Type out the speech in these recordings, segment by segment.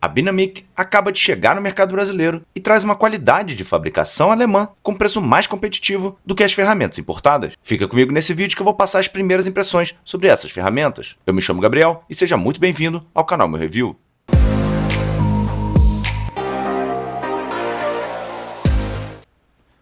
A Binamic acaba de chegar no mercado brasileiro e traz uma qualidade de fabricação alemã com preço mais competitivo do que as ferramentas importadas. Fica comigo nesse vídeo que eu vou passar as primeiras impressões sobre essas ferramentas. Eu me chamo Gabriel e seja muito bem-vindo ao canal Meu Review.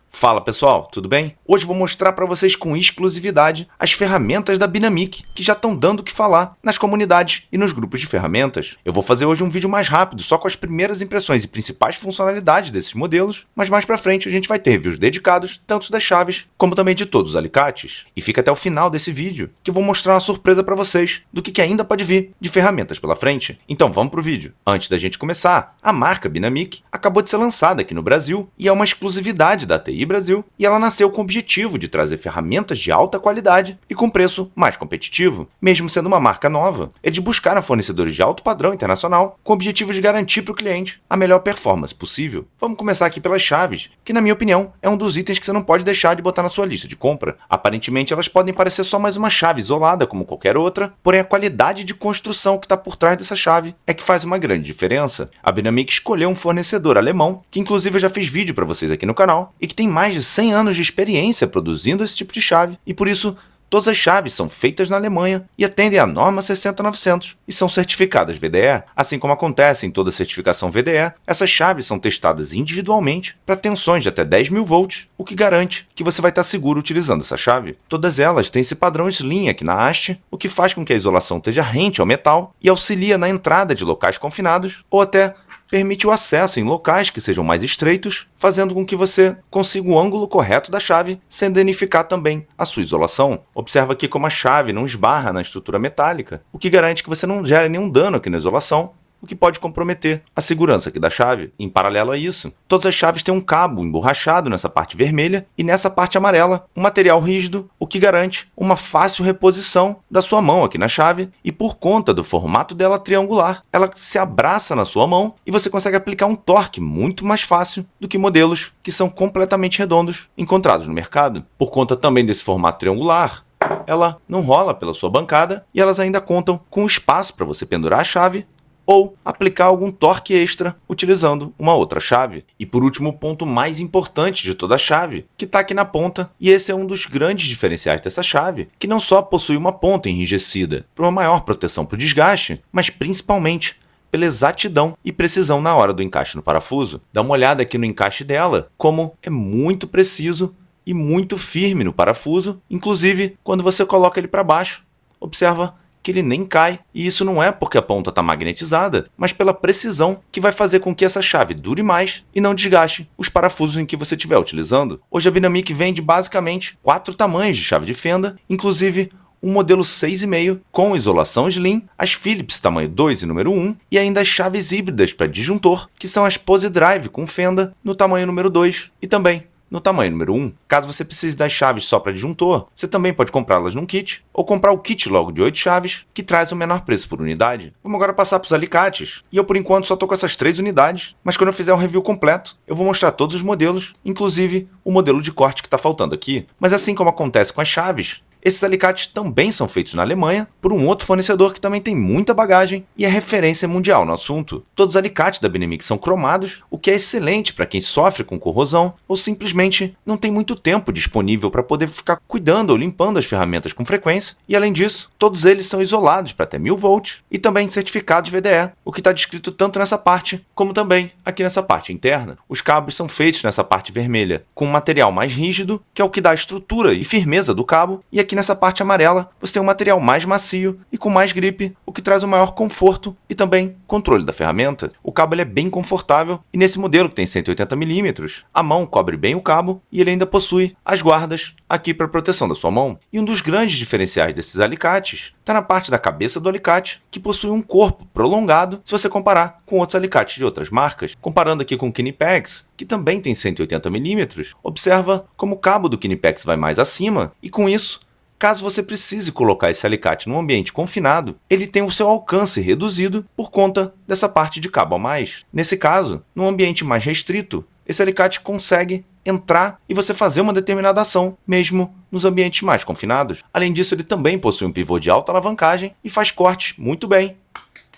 Fala pessoal, tudo bem? Hoje vou mostrar para vocês com exclusividade as ferramentas da Binamic que já estão dando o que falar nas comunidades e nos grupos de ferramentas. Eu vou fazer hoje um vídeo mais rápido, só com as primeiras impressões e principais funcionalidades desses modelos, mas mais para frente a gente vai ter reviews dedicados tanto das chaves como também de todos os alicates. E fica até o final desse vídeo que eu vou mostrar uma surpresa para vocês do que ainda pode vir de ferramentas pela frente. Então vamos pro vídeo. Antes da gente começar, a marca Binamic acabou de ser lançada aqui no Brasil e é uma exclusividade da TI Brasil, e ela nasceu com o objetivo de trazer ferramentas de alta qualidade e com preço mais competitivo. Mesmo sendo uma marca nova, é de buscar a fornecedores de alto padrão internacional com o objetivo de garantir para o cliente a melhor performance possível. Vamos começar aqui pelas chaves, que na minha opinião é um dos itens que você não pode deixar de botar na sua lista de compra. Aparentemente elas podem parecer só mais uma chave isolada como qualquer outra, porém a qualidade de construção que está por trás dessa chave é que faz uma grande diferença. A Binamic escolheu um fornecedor alemão, que inclusive eu já fiz vídeo para vocês aqui no canal, e que tem mais de 100 anos de experiência produzindo esse tipo de chave, e por isso todas as chaves são feitas na Alemanha e atendem à norma 60900 e são certificadas VDE. Assim como acontece em toda certificação VDE, essas chaves são testadas individualmente para tensões de até 10.000 volts, o que garante que você vai estar seguro utilizando essa chave. Todas elas têm esse padrão slim aqui na haste, o que faz com que a isolação esteja rente ao metal e auxilia na entrada de locais confinados ou até permite o acesso em locais que sejam mais estreitos, fazendo com que você consiga o ângulo correto da chave, sem danificar também a sua isolação. Observa aqui como a chave não esbarra na estrutura metálica, o que garante que você não gere nenhum dano aqui na isolação, o que pode comprometer a segurança aqui da chave. Em paralelo a isso, todas as chaves têm um cabo emborrachado nessa parte vermelha e nessa parte amarela um material rígido, o que garante uma fácil reposição da sua mão aqui na chave, e por conta do formato dela triangular, ela se abraça na sua mão e você consegue aplicar um torque muito mais fácil do que modelos que são completamente redondos encontrados no mercado. Por conta também desse formato triangular, ela não rola pela sua bancada e elas ainda contam com espaço para você pendurar a chave ou aplicar algum torque extra utilizando uma outra chave. E por último, o ponto mais importante de toda a chave, que está aqui na ponta, e esse é um dos grandes diferenciais dessa chave, que não só possui uma ponta enrijecida para uma maior proteção para o desgaste, mas principalmente pela exatidão e precisão na hora do encaixe no parafuso. Dá uma olhada aqui no encaixe dela, como é muito preciso e muito firme no parafuso, inclusive quando você coloca ele para baixo. Observa que ele nem cai, e isso não é porque a ponta está magnetizada, mas pela precisão que vai fazer com que essa chave dure mais e não desgaste os parafusos em que você estiver utilizando. Hoje a Binamic vende basicamente 4 tamanhos de chave de fenda, inclusive um modelo 6,5 com isolação slim, as Phillips tamanho 2 e número 1, e ainda as chaves híbridas para disjuntor, que são as Pose Drive com fenda no tamanho número 2 e também no tamanho número 1. Caso você precise das chaves só para disjuntor, você também pode comprá-las num kit, ou comprar o kit logo de 8 chaves, que traz o menor preço por unidade. Vamos agora passar para os alicates, e eu por enquanto só estou com essas 3 unidades, mas quando eu fizer um review completo, eu vou mostrar todos os modelos, inclusive o modelo de corte que está faltando aqui. Mas assim como acontece com as chaves, esses alicates também são feitos na Alemanha por um outro fornecedor que também tem muita bagagem e é referência mundial no assunto. Todos os alicates da Binamic são cromados, o que é excelente para quem sofre com corrosão ou simplesmente não tem muito tempo disponível para poder ficar cuidando ou limpando as ferramentas com frequência, e além disso, todos eles são isolados para até 1000 volts e também certificados VDE, o que está descrito tanto nessa parte como também aqui nessa parte interna. Os cabos são feitos nessa parte vermelha com um material mais rígido, que é o que dá a estrutura e firmeza do cabo, e aqui nessa parte amarela você tem um material mais macio e com mais gripe, o que traz um maior conforto e também controle da ferramenta. O cabo ele é bem confortável e nesse modelo que tem 180mm, a mão cobre bem o cabo e ele ainda possui as guardas aqui para proteção da sua mão. E um dos grandes diferenciais desses alicates está na parte da cabeça do alicate, que possui um corpo prolongado se você comparar com outros alicates de outras marcas. Comparando aqui com o Knipex, que também tem 180mm, observa como o cabo do Knipex vai mais acima e com isso, caso você precise colocar esse alicate num ambiente confinado, ele tem o seu alcance reduzido por conta dessa parte de cabo a mais. Nesse caso, num ambiente mais restrito, esse alicate consegue entrar e você fazer uma determinada ação, mesmo nos ambientes mais confinados. Além disso, ele também possui um pivô de alta alavancagem e faz cortes muito bem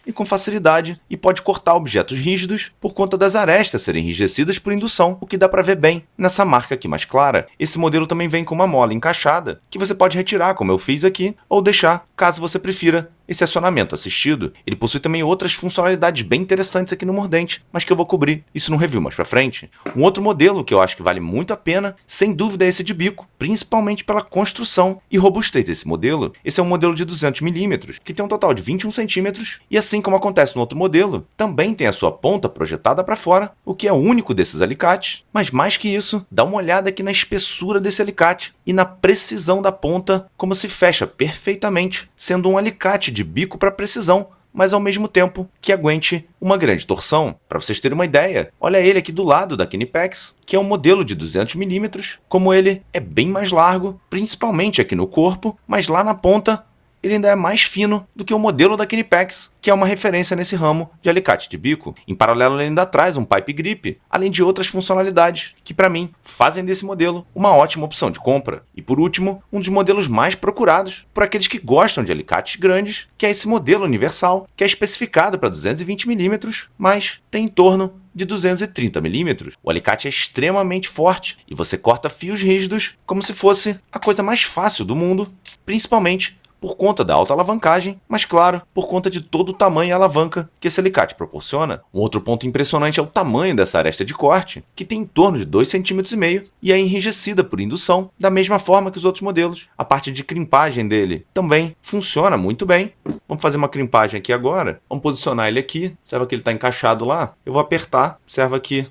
e com facilidade e pode cortar objetos rígidos por conta das arestas serem enrijecidas por indução, o que dá para ver bem nessa marca aqui mais clara. Esse modelo também vem com uma mola encaixada que você pode retirar, como eu fiz aqui, ou deixar, caso você prefira, esse acionamento assistido. Ele possui também outras funcionalidades bem interessantes aqui no mordente, mas que eu vou cobrir isso no review mais pra frente. Um outro modelo que eu acho que vale muito a pena, sem dúvida é esse de bico, principalmente pela construção e robustez desse modelo. Esse é um modelo de 200mm, que tem um total de 21 centímetros, e assim como acontece no outro modelo, também tem a sua ponta projetada para fora, o que é único desses alicates, mas mais que isso, dá uma olhada aqui na espessura desse alicate e na precisão da ponta, como se fecha perfeitamente, sendo um alicate de bico para precisão, mas ao mesmo tempo que aguente uma grande torção. Para vocês terem uma ideia, olha ele aqui do lado da Knipex, que é um modelo de 200mm, como ele é bem mais largo, principalmente aqui no corpo, mas lá na ponta ele ainda é mais fino do que o modelo da Knipex, que é uma referência nesse ramo de alicate de bico. Em paralelo, ele ainda traz um pipe grip, além de outras funcionalidades que, para mim, fazem desse modelo uma ótima opção de compra. E por último, um dos modelos mais procurados por aqueles que gostam de alicates grandes, que é esse modelo universal, que é especificado para 220mm, mas tem em torno de 230mm. O alicate é extremamente forte e você corta fios rígidos como se fosse a coisa mais fácil do mundo, principalmente por conta da alta alavancagem, mas claro, por conta de todo o tamanho e alavanca que esse alicate proporciona. Um outro ponto impressionante é o tamanho dessa aresta de corte, que tem em torno de 2,5 cm e é enrijecida por indução, da mesma forma que os outros modelos. A parte de crimpagem dele também funciona muito bem. Vamos fazer uma crimpagem aqui agora. Vamos posicionar ele aqui. Observa que ele está encaixado lá. Eu vou apertar. Observa aqui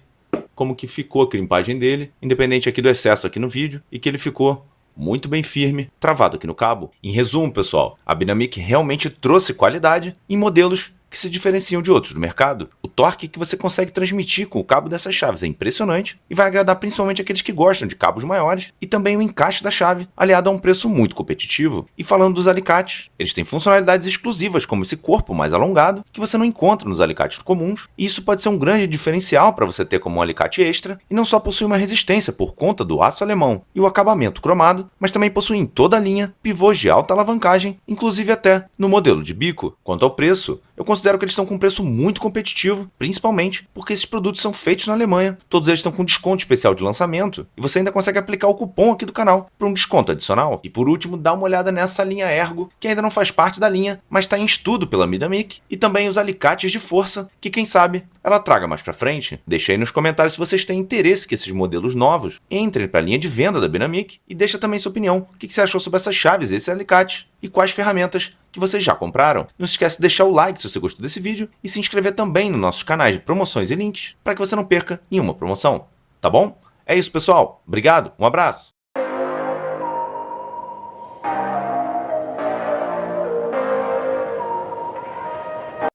como que ficou a crimpagem dele, independente aqui do excesso aqui no vídeo, e que ele ficou muito bem firme, travado aqui no cabo. Em resumo, pessoal, a Binamic realmente trouxe qualidade em modelos que se diferenciam de outros do mercado. O torque que você consegue transmitir com o cabo dessas chaves é impressionante e vai agradar principalmente aqueles que gostam de cabos maiores, e também o encaixe da chave, aliado a um preço muito competitivo. E falando dos alicates, eles têm funcionalidades exclusivas, como esse corpo mais alongado, que você não encontra nos alicates comuns, e isso pode ser um grande diferencial para você ter como um alicate extra, e não só possui uma resistência por conta do aço alemão e o acabamento cromado, mas também possui em toda a linha pivôs de alta alavancagem, inclusive até no modelo de bico. Quanto ao preço, eu considero que eles estão com um preço muito competitivo, principalmente porque esses produtos são feitos na Alemanha, todos eles estão com desconto especial de lançamento, e você ainda consegue aplicar o cupom aqui do canal para um desconto adicional. E por último, dá uma olhada nessa linha Ergo, que ainda não faz parte da linha, mas está em estudo pela Binamic, e também os alicates de força, que quem sabe ela traga mais para frente. Deixa aí nos comentários se vocês têm interesse que esses modelos novos entrem para a linha de venda da Binamic, e deixa também sua opinião, o que você achou sobre essas chaves, esse alicate, e quais ferramentas que vocês já compraram. Não se esquece de deixar o like se você gostou desse vídeo e se inscrever também nos nossos canais de promoções e links para que você não perca nenhuma promoção, tá bom? É isso, pessoal. Obrigado, um abraço.